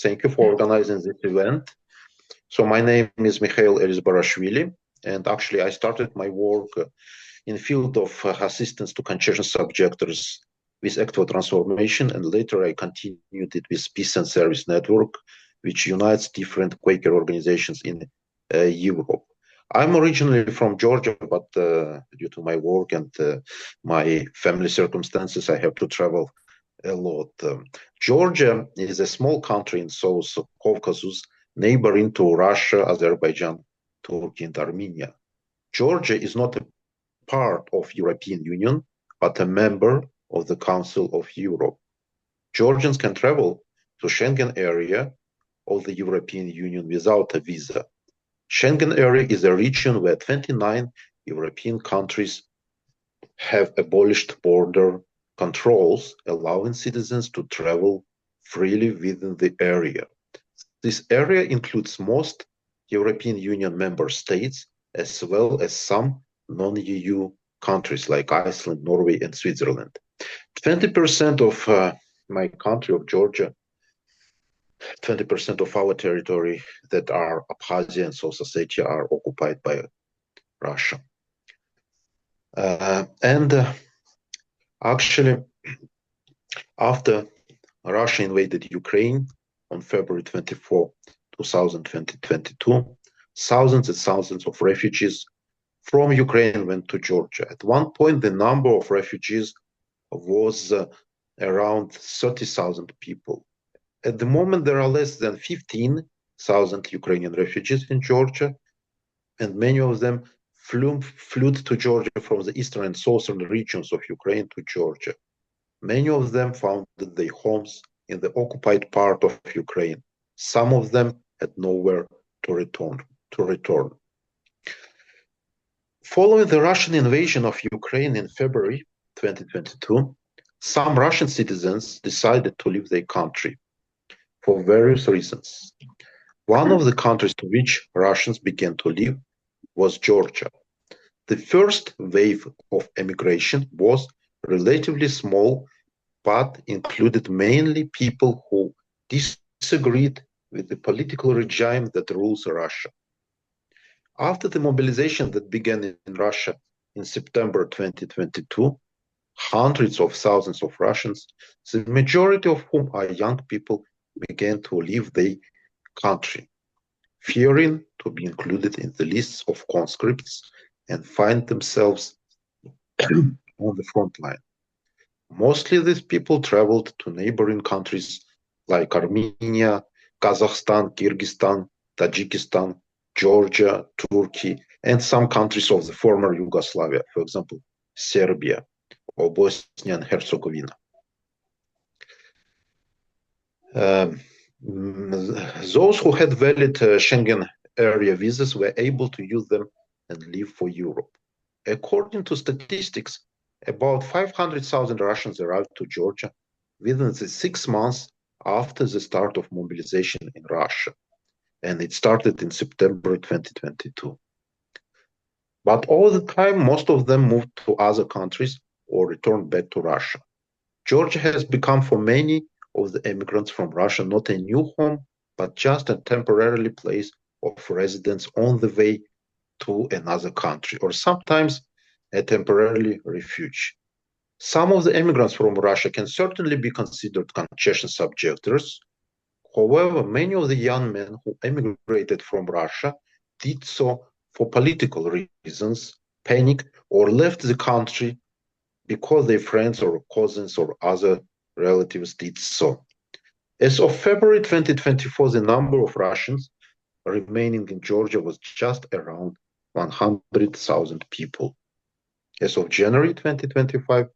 Thank you for organizing this event. So my name is Mikheil Elizbarashvili, and actually I started my work in the field of assistance to conscientious objectors with Act for Transformation, and later I continued it with Peace and Service Network, which unites different Quaker organizations in Europe. I'm originally from Georgia, but due to my work and my family circumstances, I have to travel a lot. Georgia is a small country in South Caucasus, neighboring to Russia, Azerbaijan, Turkey, and Armenia. Georgia is not a part of European Union, but a member of the Council of Europe. Georgians can travel to Schengen area of the European Union without a visa. Schengen area is a region where 29 European countries have abolished border controls, allowing citizens to travel freely within the area. This area includes most European Union member states, as well as some non-EU countries like Iceland, Norway, and Switzerland. 20% of my country of Georgia, 20% of our territory that are Abkhazia and South Ossetia are occupied by Russia. Actually, after Russia invaded Ukraine on February 24, 2022, thousands and thousands of refugees from Ukraine went to Georgia. At one point, the number of refugees was around 30,000 people. At the moment, there are less than 15,000 Ukrainian refugees in Georgia, and many of them flew to Georgia from the eastern and southern regions of Ukraine to Georgia. Many of them found their homes in the occupied part of Ukraine. Some of them had nowhere to return. Following the Russian invasion of Ukraine in February 2022, some Russian citizens decided to leave their country for various reasons. One of the countries to which Russians began to leave was Georgia. The first wave of emigration was relatively small, but included mainly people who disagreed with the political regime that rules Russia. After the mobilization that began in Russia in September 2022, hundreds of thousands of Russians, the majority of whom are young people, began to leave their country, fearing to be included in the lists of conscripts and find themselves on the front line. Mostly these people traveled to neighboring countries like Armenia, Kazakhstan, Kyrgyzstan, Tajikistan, Georgia, Turkey, and some countries of the former Yugoslavia, for example, Serbia or Bosnia and Herzegovina. Those who had valid Schengen area visas were able to use them and leave for Europe. According to statistics, about 500,000 Russians arrived to Georgia within the 6 months after the start of mobilization in Russia, and it started in September 2022. But all the time, most of them moved to other countries or returned back to Russia. Georgia has become for many of the immigrants from Russia not a new home, but just a temporary place of residence on the way to another country, or sometimes a temporary refuge. Some of the immigrants from Russia can certainly be considered conscientious objectors. However, many of the young men who emigrated from Russia did so for political reasons, panicked, or left the country because their friends or cousins or other relatives did so. As of February 2024, the number of Russians remaining in Georgia was just around 100,000 people. As of January 2025,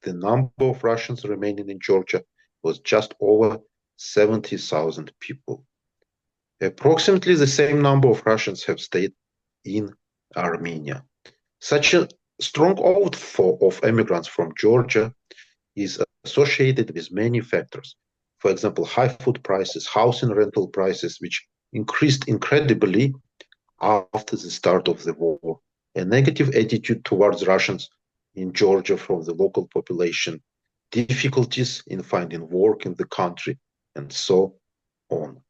the number of Russians remaining in Georgia was just over 70,000 people. Approximately the same number of Russians have stayed in Armenia. Such a strong outflow of immigrants from Georgia is associated with many factors. For example, high food prices, housing rental prices, which increased incredibly after the start of the war, a negative attitude towards Russians in Georgia from the local population, difficulties in finding work in the country, and so on.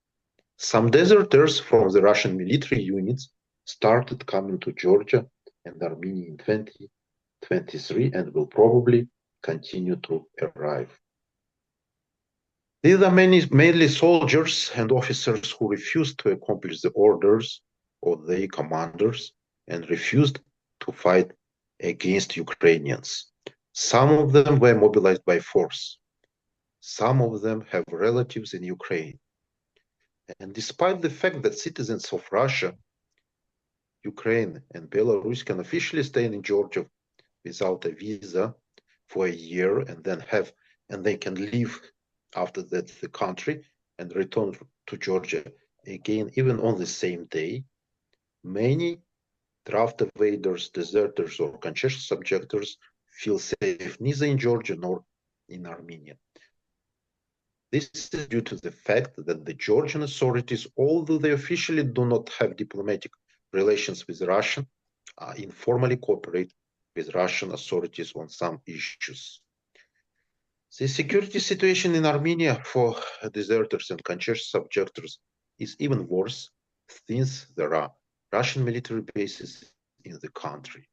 Some deserters from the Russian military units started coming to Georgia and Armenia in 2023 and will probably continue to arrive. These are mainly soldiers and officers who refused to accomplish the orders of their commanders and refused to fight against Ukrainians. Some of them were mobilized by force. Some of them have relatives in Ukraine. And despite the fact that citizens of Russia, Ukraine, and Belarus can officially stay in Georgia without a visa for a year and they can leave after that the country and return to Georgia again, even on the same day, many draft evaders, deserters, or conscientious objectors feel safe neither in Georgia nor in Armenia. This is due to the fact that the Georgian authorities, although they officially do not have diplomatic relations with Russia, informally cooperate with Russian authorities on some issues. The security situation in Armenia for deserters and conscientious objectors is even worse since there are Russian military bases in the country.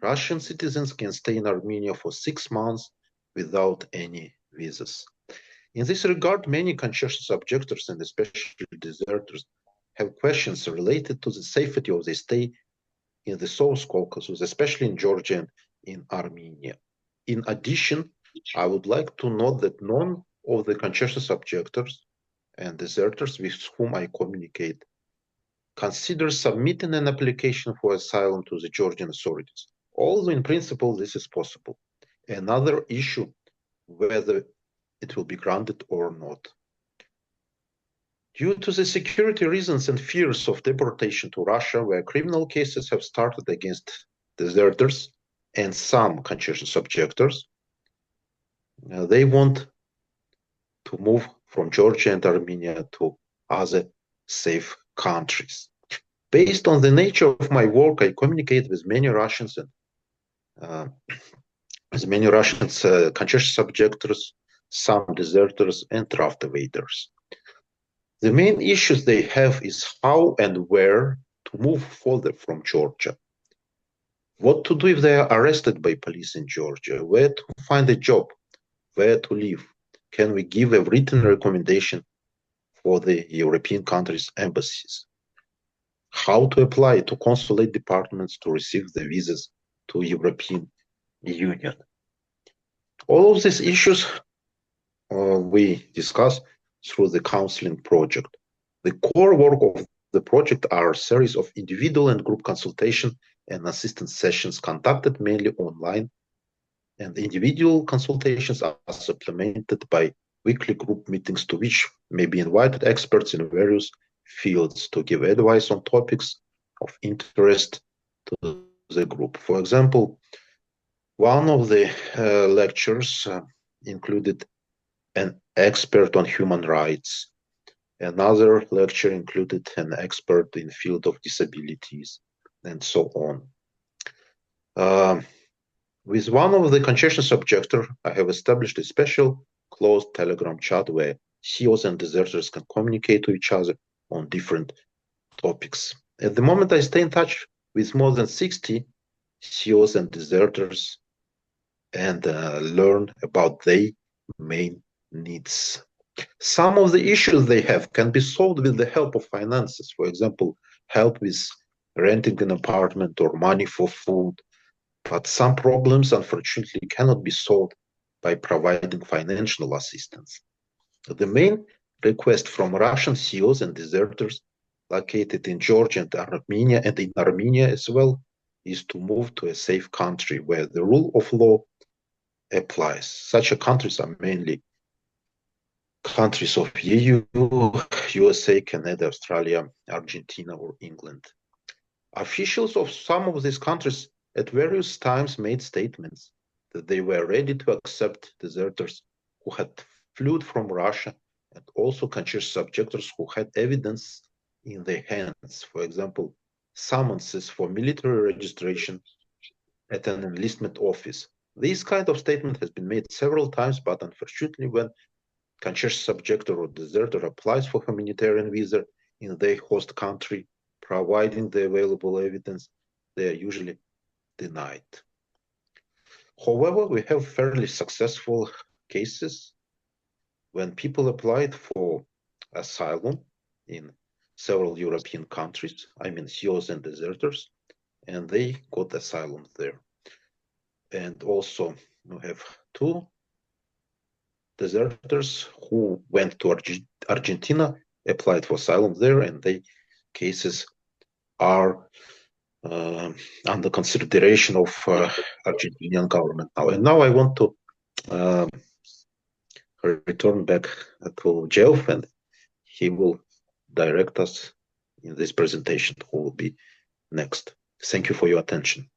Russian citizens can stay in Armenia for 6 months without any visas. In this regard, many conscientious objectors and especially deserters have questions related to the safety of their stay in the South Caucasus, especially in Georgia and in Armenia. In addition, I would like to note that none of the conscientious objectors and deserters with whom I communicate consider submitting an application for asylum to the Georgian authorities, although in principle this is possible. Another issue, whether it will be granted or not. Due to the security reasons and fears of deportation to Russia, where criminal cases have started against deserters and some conscientious objectors, they want to move from Georgia and Armenia to other safe countries. Based on the nature of my work, I communicate with many Russians and conscientious objectors, some deserters, and draft evaders. The main issues they have is how and where to move further from Georgia. What to do if they are arrested by police in Georgia? Where to find a job? Where to live? Can we give a written recommendation for the European countries' embassies? How to apply to consulate departments to receive the visas to European Union? All of these issues we discuss through the counseling project. The core work of the project are a series of individual and group consultation and assistance sessions conducted mainly online, and individual consultations are supplemented by weekly group meetings to which may be invited experts in various fields to give advice on topics of interest to the group. For example, one of the lectures included an expert on human rights. Another lecture included an expert in field of disabilities, and so on. With one of the conscientious objectors, I have established a special closed Telegram chat where CEOs and deserters can communicate to each other on different topics. At the moment, I stay in touch with more than 60 CEOs and deserters and learn about their main needs. Some of the issues they have can be solved with the help of finances. For example, help with renting an apartment or money for food. But some problems, unfortunately, cannot be solved by providing financial assistance. The main request from Russian CEOs and deserters located in Georgia and in Armenia as well, is to move to a safe country where the rule of law applies. Such countries are mainly countries of EU, USA, Canada, Australia, Argentina, or England. Officials of some of these countries at various times made statements that they were ready to accept deserters who had fled from Russia and also conscientious objectors who had evidence in their hands. For example, summonses for military registration at an enlistment office. This kind of statement has been made several times, but unfortunately, when conscientious objector or deserter applies for humanitarian visa in their host country, providing the available evidence, they are usually denied. However, we have fairly successful cases when people applied for asylum in several European countries, I mean CEOs and deserters, and they got asylum there. And also we have two deserters who went to Argentina, applied for asylum there, and their cases are under consideration of Argentinian government now. And now I want to return back to Geoff, and he will direct us in this presentation who will be next. Thank you for your attention.